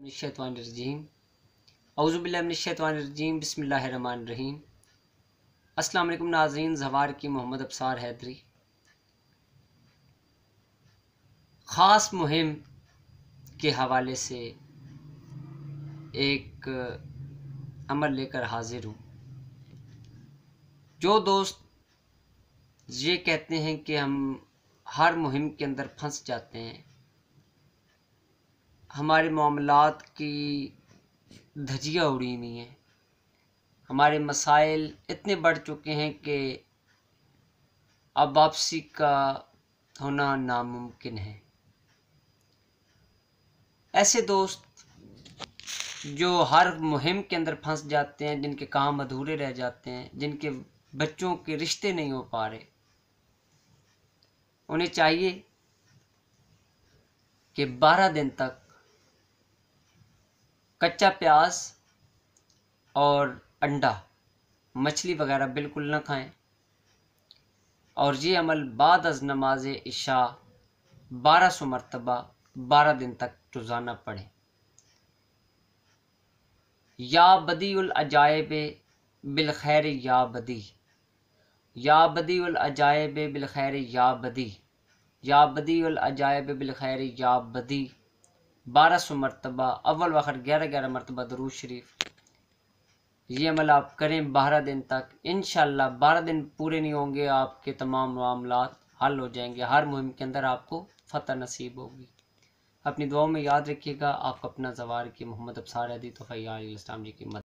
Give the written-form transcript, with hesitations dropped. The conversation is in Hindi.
मिनश्शैतानिर्रजीम औज़ुबिल्लाहि मिनश्शैतानिर्रजीम बिस्मिल्लाहिर्रहमानिर्रहीम। अस्सलाम वालेकुम नाज़रीन, ज़वार की मोहम्मद अब्सार हैदरी। ख़ास मुहिम के हवाले से एक अमल लेकर हाजिर हूँ। जो दोस्त ये कहते हैं कि हम हर मुहिम के अंदर फंस जाते हैं, हमारे मामलात की धज्जियाँ उड़ी हुई हैं, हमारे मसाइल इतने बढ़ चुके हैं कि अब वापसी का होना नामुमकिन है। ऐसे दोस्त जो हर मुहिम के अंदर फंस जाते हैं, जिनके काम अधूरे रह जाते हैं, जिनके बच्चों के रिश्ते नहीं हो पा रहे, उन्हें चाहिए कि 12 दिन तक कच्चा प्याज और अंडा, मछली वगैरह बिल्कुल न खाएं और ये अमल बाद अज़ नमाज इशा 1200 मरतबा 12 दिन तक रोज़ाना पढ़ें। या बदीउल अजायब बिल खैर या बदी, या बदीउल अजायब बिल खैर या बदी, या बदीउल अजायब बिल खैर या बदी 1200 मरतबा, अव्वल व आखिर 11-11 मरतबा दरूद शरीफ। ये अमल आप करें 12 दिन तक। इंशाअल्लाह 12 दिन पूरे नहीं होंगे, आपके तमाम मामलात हल हो जाएंगे। हर मुहिम के अंदर आपको फतह नसीब होगी। अपनी दुआओं में याद रखिएगा। आपका अपना ज़वार की मोहम्मद अब्सार हैदरी तोफ़ैल इस्लाम जी की मदद।